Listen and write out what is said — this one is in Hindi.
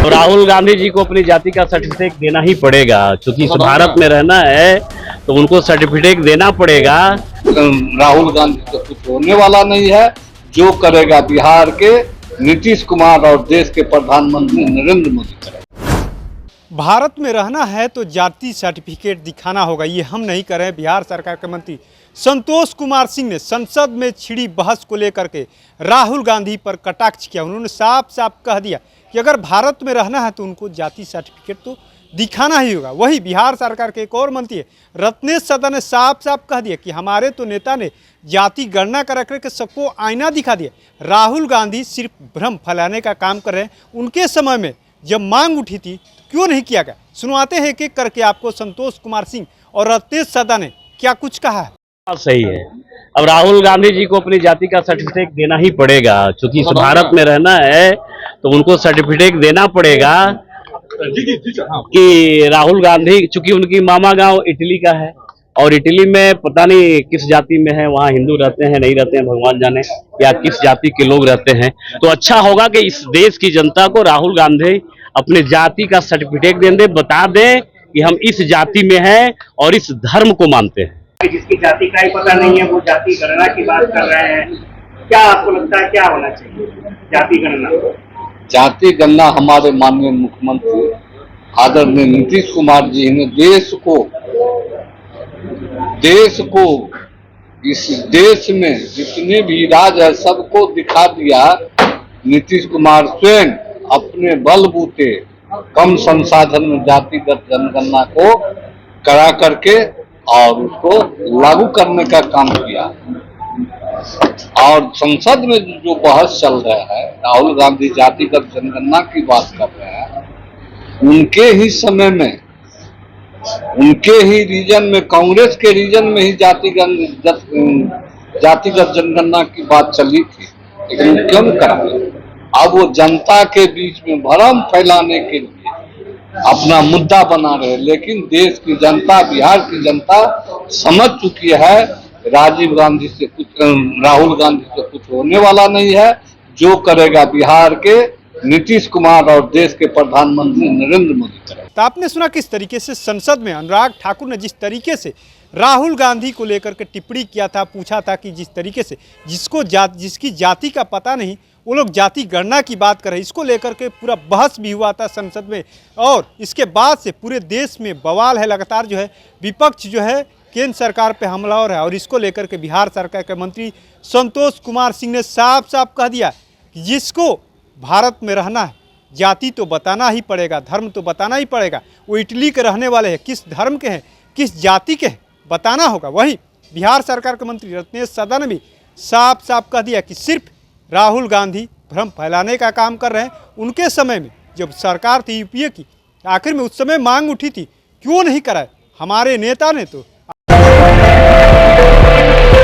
तो राहुल गांधी जी को अपनी जाति का सर्टिफिकेट देना ही पड़ेगा, क्योंकि इस भारत में रहना है तो उनको सर्टिफिकेट देना पड़ेगा। राहुल गांधी तो कुछ होने वाला नहीं है, जो करेगा बिहार के नीतीश कुमार और देश के प्रधानमंत्री नरेंद्र मोदी करेगा। भारत में रहना है तो जाति सर्टिफिकेट दिखाना होगा, ये हम नहीं कर रहे हैं। बिहार सरकार के मंत्री संतोष कुमार सिंह ने संसद में छिड़ी बहस को लेकर के राहुल गांधी पर कटाक्ष किया। उन्होंने साफ साफ कह दिया कि अगर भारत में रहना है तो उनको जाति सर्टिफिकेट तो दिखाना ही होगा। वही बिहार सरकार के एक और मंत्री रत्नेश सदा ने साफ साफ कह दिया कि हमारे तो नेता ने जाति गणना कर के सबको आईना दिखा दिया। राहुल गांधी सिर्फ भ्रम फैलाने का काम कर रहे हैं। उनके समय में जब मांग उठी थी तो क्यों नहीं किया गया? सुनवाते हैं एक एक करके आपको संतोष कुमार सिंह और रत्नेश सदा ने क्या कुछ कहा है। सही है, अब राहुल गांधी जी को अपनी जाति का सर्टिफिकेट देना ही पड़ेगा, क्योंकि इस भारत में रहना है तो उनको सर्टिफिकेट देना पड़ेगा कि राहुल गांधी, चूंकि उनकी मामा गांव इटली का है और इटली में पता नहीं किस जाति में है, वहाँ हिंदू रहते हैं नहीं रहते हैं भगवान जाने, या किस जाति के लोग रहते हैं। तो अच्छा होगा कि इस देश की जनता को राहुल गांधी अपने जाति का सर्टिफिकेट दे, बता दें कि हम इस जाति में हैं और इस धर्म को मानते हैं। जिसकी जाति का ही पता नहीं है वो जाति गणना की बात कर रहे हैं, क्या आपको लगता है क्या होना चाहिए जाति गणना? जाति गणना हमारे माननीय मुख्यमंत्री आदरणीय नीतीश कुमार जी ने देश को इस देश में जितने भी राज्य है सबको दिखा दिया। नीतीश कुमार स्वयं अपने बलबूते कम संसाधन में जातिगत जनगणना को करा करके और उसको लागू करने का काम किया। और संसद में जो बहस चल रहा है, राहुल गांधी जातिगत जनगणना की बात कर रहे हैं, उनके ही समय में उनके ही रीजन में, कांग्रेस के रीजन में ही जातिगत जनगणना की बात चली थी, लेकिन क्यों करा? अब वो जनता के बीच में भ्रम फैलाने के लिए अपना मुद्दा बना रहे, लेकिन देश की जनता, बिहार की जनता समझ चुकी है राहुल गांधी से कुछ होने वाला नहीं है, जो करेगा बिहार के नीतीश कुमार और देश के प्रधानमंत्री नरेंद्र मोदी करेगा। तो आपने सुना किस तरीके से संसद में अनुराग ठाकुर ने जिस तरीके से राहुल गांधी को लेकर के टिप्पणी किया था, पूछा था कि जिस तरीके से जिसकी जाति का पता नहीं वो लोग जाति गणना की बात कर रहे हैं, इसको लेकर के पूरा बहस भी हुआ था संसद में। और इसके बाद से पूरे देश में बवाल है, लगातार जो है विपक्ष जो है केंद्र सरकार पे हमलावर है। और इसको लेकर के बिहार सरकार के मंत्री संतोष कुमार सिंह ने साफ साफ कह दिया कि जिसको भारत में रहना है जाति तो बताना ही पड़ेगा, धर्म तो बताना ही पड़ेगा। वो इटली के रहने वाले हैं, किस धर्म के हैं, किस जाति के हैं, बताना होगा। वहीं बिहार सरकार के मंत्री रत्नेश सदा ने भी साफ साफ कह दिया कि सिर्फ राहुल गांधी भ्रम फैलाने का काम कर रहे हैं। उनके समय में जब सरकार थी यूपीए की, आखिर में उस समय मांग उठी थी, क्यों नहीं कराए? हमारे नेता ने तो